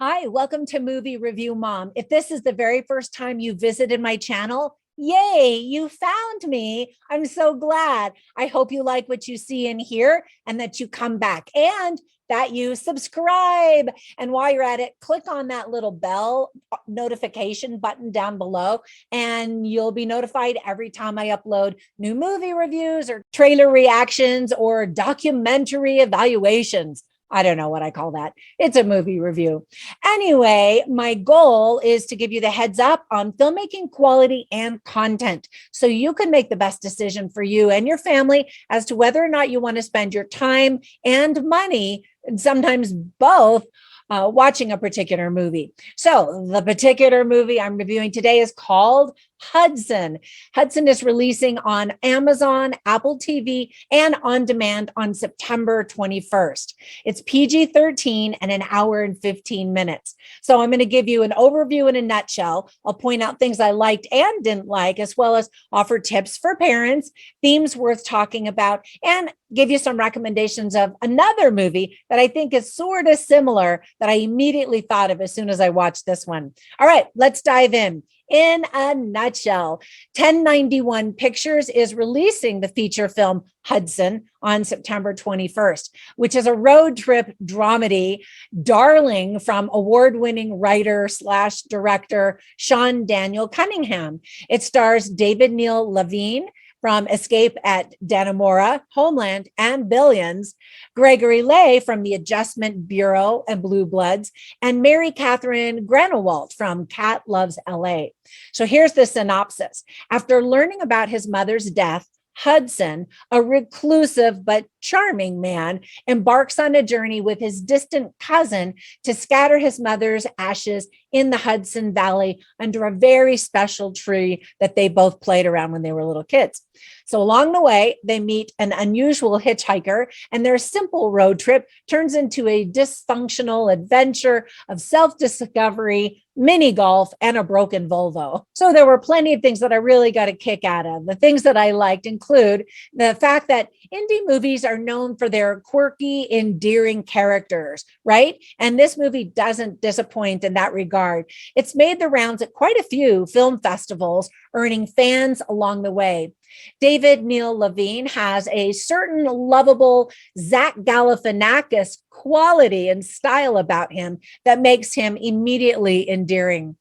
Hi, welcome to Movie Review Mom. If this is the very first time you visited my channel, yay, you found me. I'm so glad. I hope you like what you see in here and that you come back and that you subscribe. And while you're at it, click on that little bell notification button down below, and you'll be notified every time I upload new movie reviews or trailer reactions or documentary evaluations. I don't know what I call that. It's a movie review. Anyway, my goal is to give you the heads up on filmmaking quality and content so you can make the best decision for you and your family as to whether or not you want to spend your time and money, and sometimes both, watching a particular movie. So the particular movie I'm reviewing today is called Hudson. Hudson is releasing on Amazon, Apple TV, and on demand on September 21st. It's PG-13 and an hour and 15 minutes. So I'm going to give you an overview in a nutshell. I'll point out things I liked and didn't like, as well as offer tips for parents, themes worth talking about, and give you some recommendations of another movie that I think is sort of similar that I immediately thought of as soon as I watched this one. All right, let's dive in. In a nutshell, 1091 Pictures is releasing the feature film Hudson on September 21st, which is a road trip dramedy darling from award-winning writer / director Sean Daniel Cunningham. It stars David Neil Levine from Escape at Dannemora, Homeland, and Billions, Gregory Lay from The Adjustment Bureau and Blue Bloods, and Mary Catherine Granawalt from Cat Loves LA. So here's the synopsis. After learning about his mother's death, Hudson, a reclusive but charming man, embarks on a journey with his distant cousin to scatter his mother's ashes in the Hudson Valley under a very special tree that they both played around when they were little kids. So along the way, they meet an unusual hitchhiker, and their simple road trip turns into a dysfunctional adventure of self-discovery, mini golf, and a broken Volvo. So there were plenty of things that I really got a kick out of. The things that I liked include the fact that indie movies are known for their quirky, endearing characters, right? And this movie doesn't disappoint in that regard. It's made the rounds at quite a few film festivals, earning fans along the way. David Neil Levine has a certain lovable Zach Galifianakis quality and style about him that makes him immediately endearing.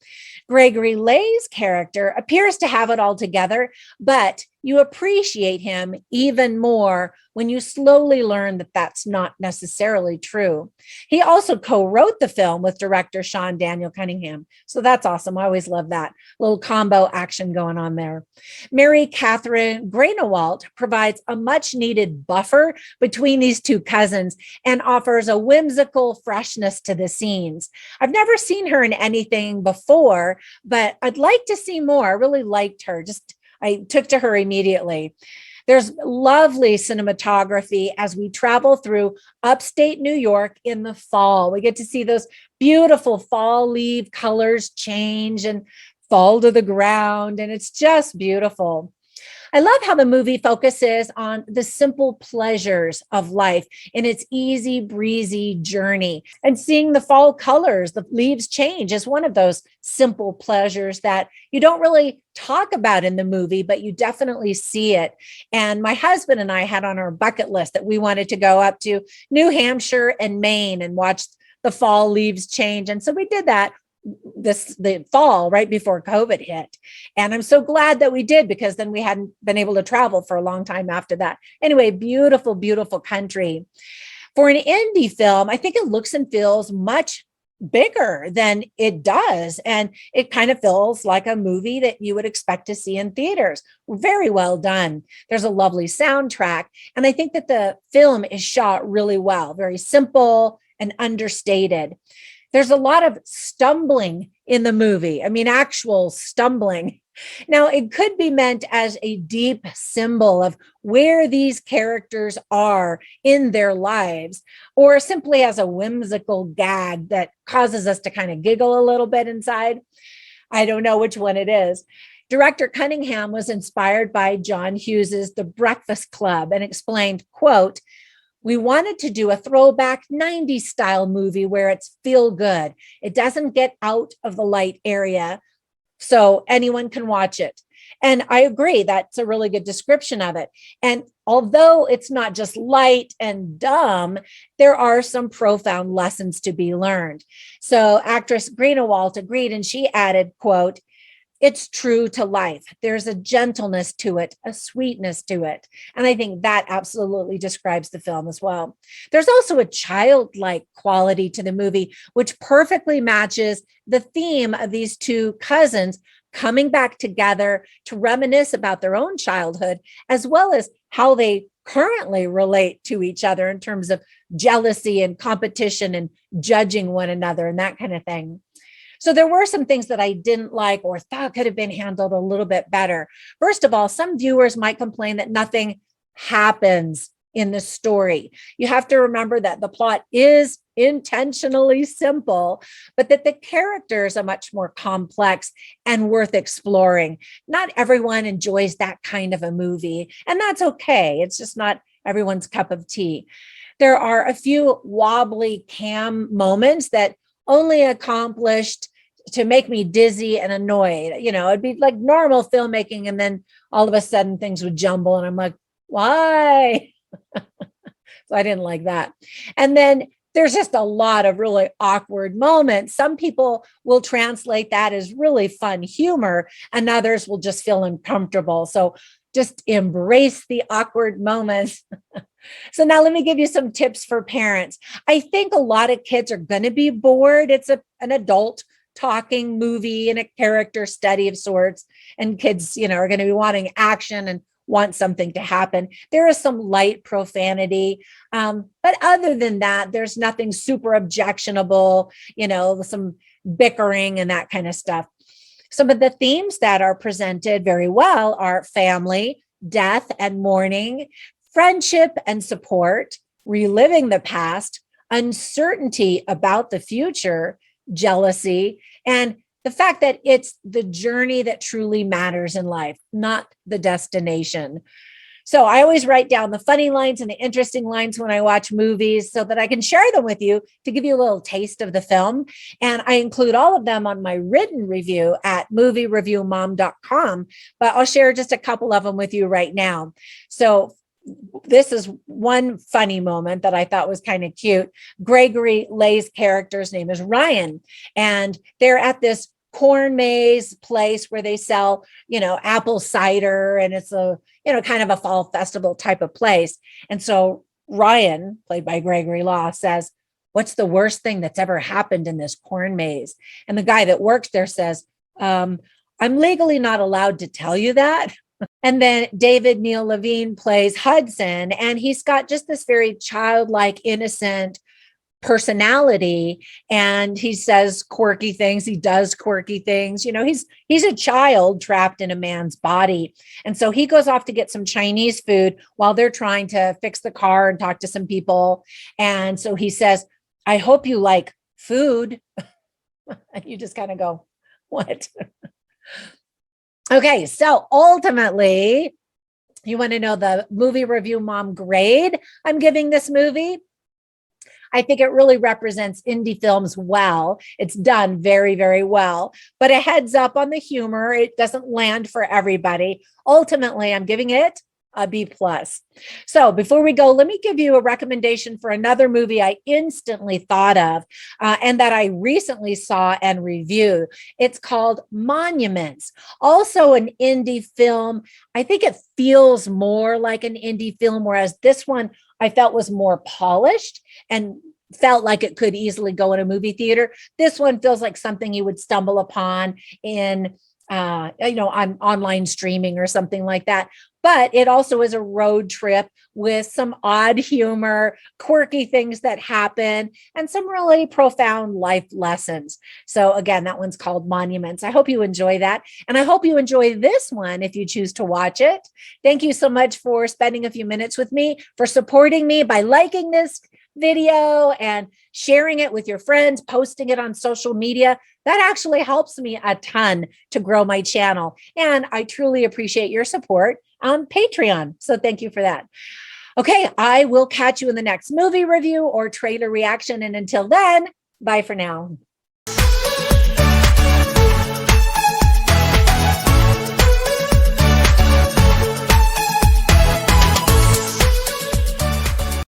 Gregory Lay's character appears to have it all together, but you appreciate him even more when you slowly learn that that's not necessarily true. He also co-wrote the film with director Sean Daniel Cunningham. So that's awesome. I always love that little combo action going on there. Mary Catherine Granawalt provides a much needed buffer between these two cousins and offers a whimsical freshness to the scenes. I've never seen her in anything before, but I'd like to see more. I really liked her. I took to her immediately. There's lovely cinematography as we travel through upstate New York in the fall. We get to see those beautiful fall leaf colors change and fall to the ground, and it's just beautiful. I love how the movie focuses on the simple pleasures of life in its easy breezy journey, and seeing the fall colors, the leaves change, is one of those simple pleasures that you don't really talk about in the movie, but you definitely see it. And my husband and I had on our bucket list that we wanted to go up to New Hampshire and Maine and watch the fall leaves change. And so we did that the fall right before COVID hit. And I'm so glad that we did, because then we hadn't been able to travel for a long time after that. Anyway, beautiful, beautiful country. For an indie film, I think it looks and feels much bigger than it does. And it kind of feels like a movie that you would expect to see in theaters. Very well done. There's a lovely soundtrack. And I think that the film is shot really well, very simple and understated. There's a lot of stumbling in the movie. I mean, actual stumbling. Now, it could be meant as a deep symbol of where these characters are in their lives, or simply as a whimsical gag that causes us to kind of giggle a little bit inside. I don't know which one it is. Director Cunningham was inspired by John Hughes's The Breakfast Club and explained, quote, We wanted to do a throwback 90s style movie where it's feel good. It doesn't get out of the light area, so anyone can watch it. And I agree, that's a really good description of it. And although it's not just light and dumb, there are some profound lessons to be learned. So actress Greenawalt agreed, and she added, quote, "It's true to life. There's a gentleness to it, a sweetness to it." And I think that absolutely describes the film as well. There's also a childlike quality to the movie, which perfectly matches the theme of these two cousins coming back together to reminisce about their own childhood, as well as how they currently relate to each other in terms of jealousy and competition and judging one another and that kind of thing. So there were some things that I didn't like or thought could have been handled a little bit better. First of all, some viewers might complain that nothing happens in the story. You have to remember that the plot is intentionally simple, but that the characters are much more complex and worth exploring. Not everyone enjoys that kind of a movie, and that's okay. It's just not everyone's cup of tea. There are a few wobbly cam moments that only accomplished to make me dizzy and annoyed. You know, it'd be like normal filmmaking, and then all of a sudden things would jumble, and I'm like, why? So I didn't like that. And then there's just a lot of really awkward moments. Some people will translate that as really fun humor, and others will just feel uncomfortable. So just embrace the awkward moments. So now let me give you some tips for parents. I think a lot of kids are going to be bored. It's an adult talking movie and a character study of sorts, and kids, you know, are going to be wanting action and want something to happen. There is some light profanity, but other than that, there's nothing super objectionable, you know, some bickering and that kind of stuff. Some of the themes that are presented very well are family, death and mourning, friendship and support, reliving the past, uncertainty about the future, jealousy, and the fact that it's the journey that truly matters in life, not the destination. So I always write down the funny lines and the interesting lines when I watch movies so that I can share them with you to give you a little taste of the film. And I include all of them on my written review at moviereviewmom.com, but I'll share just a couple of them with you right now. So this is one funny moment that I thought was kind of cute. Gregory Lay's character's name is Ryan, and they're at this corn maze place where they sell, you know, apple cider, and it's a, you know, kind of a fall festival type of place. And so Ryan, played by Gregory Law, says, "What's the worst thing that's ever happened in this corn maze?" And the guy that works there says, "I'm legally not allowed to tell you that." And then David Neil Levine plays Hudson, and he's got just this very childlike, innocent personality, and he says quirky things. He does quirky things. You know, he's a child trapped in a man's body. And so he goes off to get some Chinese food while they're trying to fix the car and talk to some people. And so he says, "I hope you like food." And you just kind of go, what? Okay, so ultimately, you want to know the movie review mom grade I'm giving this movie? I think it really represents indie films well. It's done very, very well, but a heads up on the humor. It doesn't land for everybody. Ultimately, I'm giving it a B+. So before we go, let me give you a recommendation for another movie I instantly thought of and that I recently saw and reviewed. It's called Monuments, also an indie film. I think it feels more like an indie film, whereas this one I felt was more polished and felt like it could easily go in a movie theater. This one feels like something you would stumble upon in on online streaming or something like that. But it also is a road trip with some odd humor, quirky things that happen, and some really profound life lessons. So again, that one's called Monuments. I hope you enjoy that. And I hope you enjoy this one if you choose to watch it. Thank you so much for spending a few minutes with me, for supporting me by liking this video and sharing it with your friends, posting it on social media. That actually helps me a ton to grow my channel. And I truly appreciate your support on Patreon. So thank you for that. Okay, I will catch you in the next movie review or trailer reaction. And until then, bye for now.